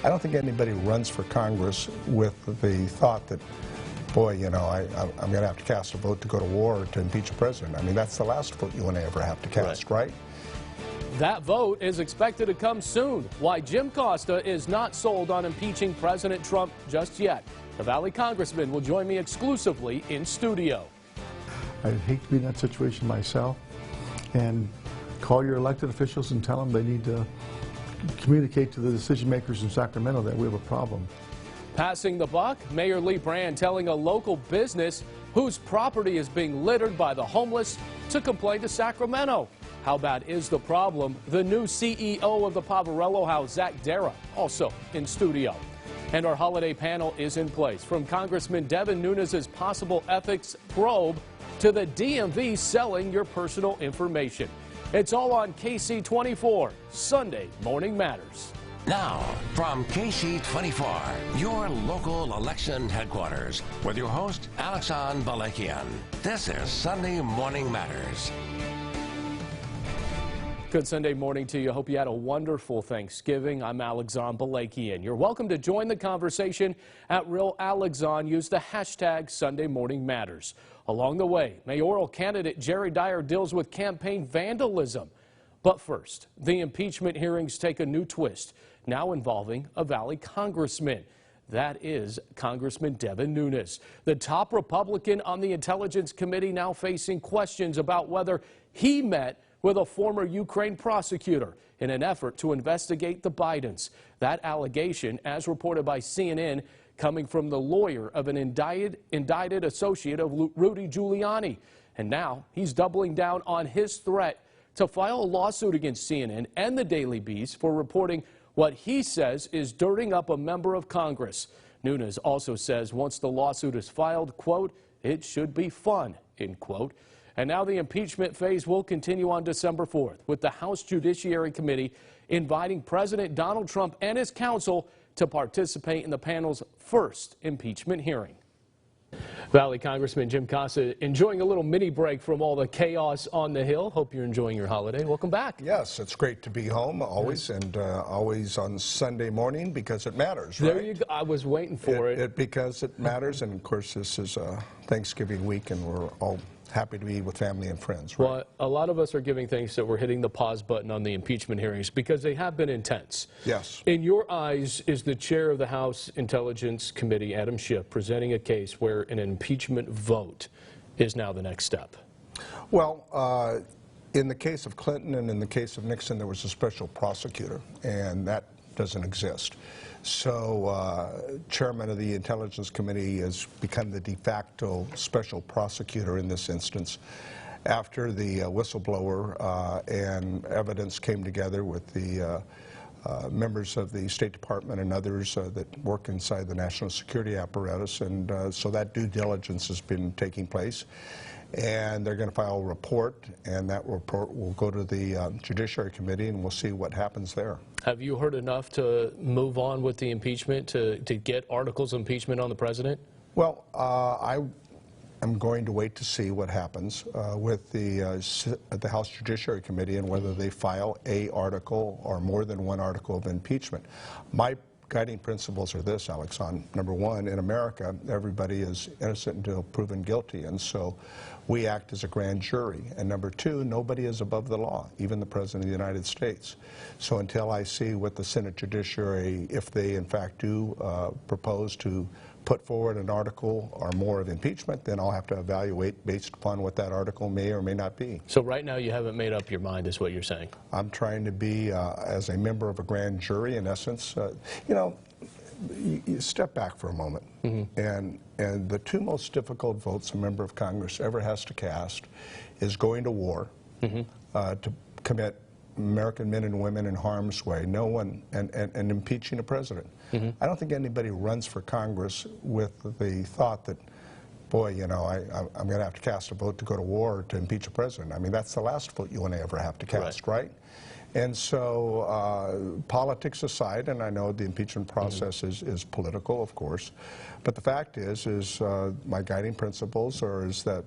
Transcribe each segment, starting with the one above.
I don't think anybody runs for Congress with the thought that, boy, you know, I'm going to have to cast a vote to go to war to impeach a president. I mean, that's the last vote you and I ever have to cast, right? That vote is expected to come soon. Why Jim Costa is not sold on impeaching President Trump just yet. The Valley Congressman will join me exclusively in studio. I'd hate to be in that situation myself. And call your elected officials and tell them they need to communicate to the decision makers in Sacramento that we have a problem. Passing the buck, Mayor Lee Brand telling a local business whose property is being littered by the homeless to complain to Sacramento. How bad is the problem? The new CEO of the Poverello House, Zach Dara, also in studio. And our holiday panel is in place, from Congressman Devin Nunes' possible ethics probe to the DMV selling your personal information. It's all on KC24, Sunday Morning Matters. Now, from KC24, your local election headquarters, with your host, Alexan Balakian. This is Sunday Morning Matters. Good Sunday morning to you. Hope you had a wonderful Thanksgiving. I'm Alexan Balakian. You're welcome to join the conversation at Real Alexan. Use the hashtag Sunday Morning Matters. Along the way, mayoral candidate Jerry Dyer deals with campaign vandalism. But first, the impeachment hearings take a new twist, now involving a Valley congressman. That is Congressman Devin Nunes, the top Republican on the Intelligence Committee, now facing questions about whether he met with a former Ukraine prosecutor in an effort to investigate the Bidens. That allegation, as reported by CNN, coming from the lawyer of an indicted associate of Rudy Giuliani. And now he's doubling down on his threat to file a lawsuit against CNN and the Daily Beast for reporting what he says is dirtying up a member of Congress. Nunes also says once the lawsuit is filed, quote, it should be fun, end quote. And now the impeachment phase will continue on December 4th, with the House Judiciary Committee inviting President Donald Trump and his counsel to participate in the panel's first impeachment hearing. Valley Congressman Jim Costa enjoying a little mini break from all the chaos on the Hill. Hope you're enjoying your holiday. Welcome back. Yes, it's great to be home always, and always on Sunday morning because it matters, right? There you go. I was waiting for it. Because it matters, and of course this is Thanksgiving week, and we're all happy to be with family and friends, right? Well, a lot of us are giving thanks that we're hitting the pause button on the impeachment hearings because they have been intense. Yes. In your eyes, is the chair of the House Intelligence Committee, Adam Schiff, presenting a case where an impeachment vote is now the next step? Well, in the case of Clinton and in the case of Nixon, there was a special prosecutor, and that doesn't exist. So chairman of the Intelligence Committee has become the de facto special prosecutor in this instance. After the whistleblower and evidence came together with the members of the State Department and others that work inside the national security apparatus, and so that due diligence has been taking place. And they're going to file a report, and that report will go to the Judiciary Committee, and we'll see what happens there. Have you heard enough to move on with the impeachment, to get articles of impeachment on the president? Well, I'm going to wait to see what happens with the House Judiciary Committee and whether they file a article or more than one article of impeachment. My guiding principles are this, Alexan. Number one, in America, everybody is innocent until proven guilty, and so we act as a grand jury. And number two, nobody is above the law, even the President of the United States. So until I see what the Senate Judiciary, if they in fact do propose to put forward an article or more of impeachment, then I'll have to evaluate based upon what that article may or may not be. So right now you haven't made up your mind, is what you're saying? I'm trying to be, as a member of a grand jury, in essence, you know, you step back for a moment, and the two most difficult votes a member of Congress ever has to cast is going to war to commit American men and women in harm's way, and impeaching a president. I don't think anybody runs for Congress with the thought that, boy, you know, I'm going to have to cast a vote to go to war to impeach a president. I mean, that's the last vote you and I ever have to cast, right? And so politics aside, and I know the impeachment process is political, of course, but the fact is my guiding principles are that,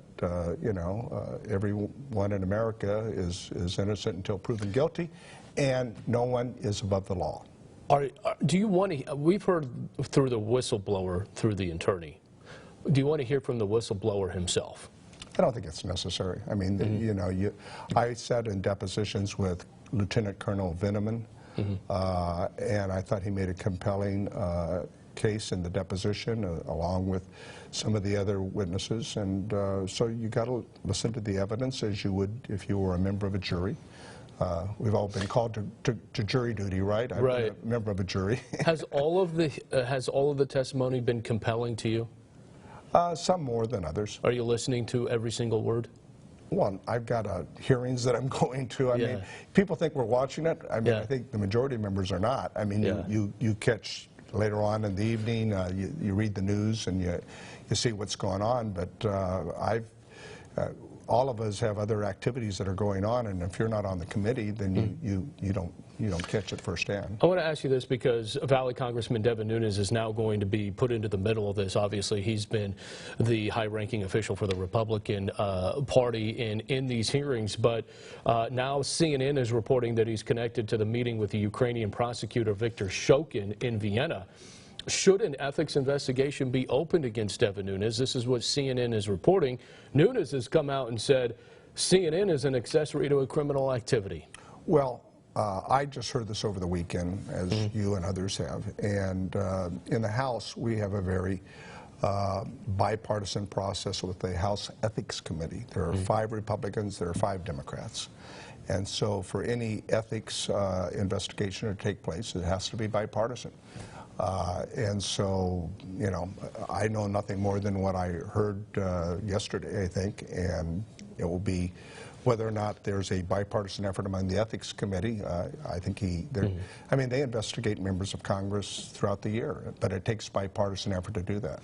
you know, everyone in America is innocent until proven guilty, and no one is above the law. Do you want to? We've heard through the whistleblower, through the attorney. Do you want to hear from the whistleblower himself? I don't think it's necessary. I mean, you know, I sat in depositions with Lieutenant Colonel Veneman, and I thought he made a compelling case in the deposition, along with some of the other witnesses. And so you got to listen to the evidence as you would if you were a member of a jury. We've all been called to jury duty, right? I've been a member of a jury. Has all of the testimony been compelling to you? Some more than others. Are you listening to every single word? Well, I've got hearings that I'm going to. I mean, people think we're watching it. I mean, I think the majority of members are not. I mean, you catch later on in the evening, you read the news and you see what's going on. But all of us have other activities that are going on, and if you're not on the committee, then you don't catch it firsthand. I want to ask you this because Valley Congressman Devin Nunes is now going to be put into the middle of this. Obviously, he's been the high-ranking official for the Republican Party in these hearings, but now CNN is reporting that he's connected to the meeting with the Ukrainian prosecutor Viktor Shokin in Vienna. Should an ethics investigation be opened against Devin Nunes? This is what CNN is reporting. Nunes has come out and said CNN is an accessory to a criminal activity. Well, I just heard this over the weekend, as you and others have. And in the House, we have a very bipartisan process with the House Ethics Committee. There are 5 Republicans, there are 5 Democrats. And so for any ethics investigation to take place, it has to be bipartisan. And so, you know, I know nothing more than what I heard yesterday, I think, and it will be whether or not there's a bipartisan effort among the Ethics Committee. I think I mean, they investigate members of Congress throughout the year, but it takes bipartisan effort to do that.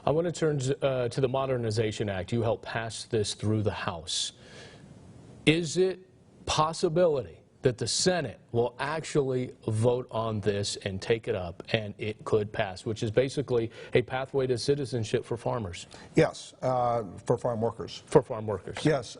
I want to turn to the Modernization Act. You helped pass this through the House. Is it possibility that the Senate will actually vote on this and take it up, and it could pass, which is basically a pathway to citizenship for farmers? Yes, for farm workers. For farm workers. Yes,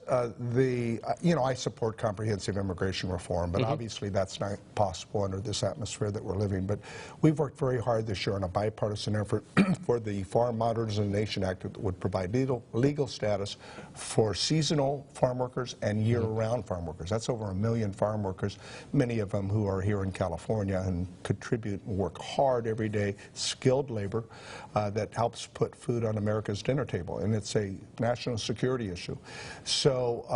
you know, I support comprehensive immigration reform, but obviously that's not possible under this atmosphere that we're living. But we've worked very hard this year on a bipartisan effort for the Farm Modernization Act that would provide legal status for seasonal farm workers and year-round farm workers. That's over 1 million farm workers, many of them who are here in California and contribute and work hard every day, skilled labor that helps put food on America's dinner table, and it's a national security issue. So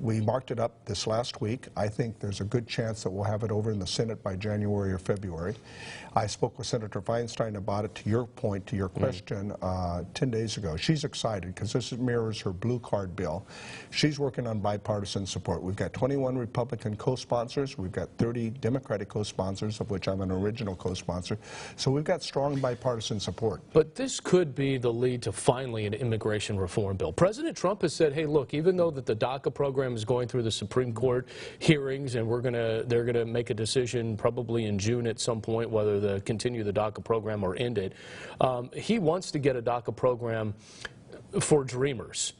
we marked it up this last week. I think there's a good chance that we'll have it over in the Senate by January or February. I spoke with Senator Feinstein about it, to your point, to your question, 10 days ago. She's excited because this mirrors her blue card bill. She's working on bipartisan support. We've got 21 Republican co-sponsors. We've got 30 Democratic co-sponsors, of which I'm an original co-sponsor. So we've got strong bipartisan support. But this could be the lead to finally an immigration reform bill. President Trump has said, hey, look, even though that the DACA program is going through the Supreme Court hearings and they're gonna make a decision probably in June at some point whether to continue the DACA program or end it, he wants to get a DACA program for dreamers.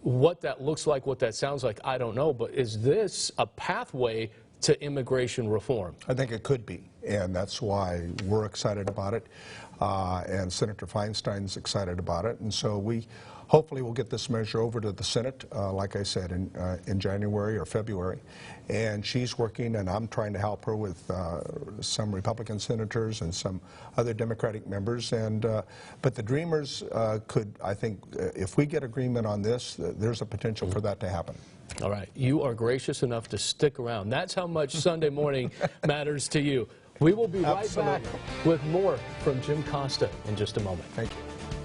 What that looks like, what that sounds like, I don't know, but is this a pathway to immigration reform? I think it could be, and that's why we're excited about it, and Senator Feinstein's excited about it, and so we hopefully we'll get this measure over to the Senate, like I said, in January or February, and she's working, and I'm trying to help her with some Republican senators and some other Democratic members, and but the Dreamers could, I think, if we get agreement on this, there's a potential for that to happen. All right. You are gracious enough to stick around. That's how much Sunday morning matters to you. We will be right back with more from Jim Costa in just a moment. Thank you.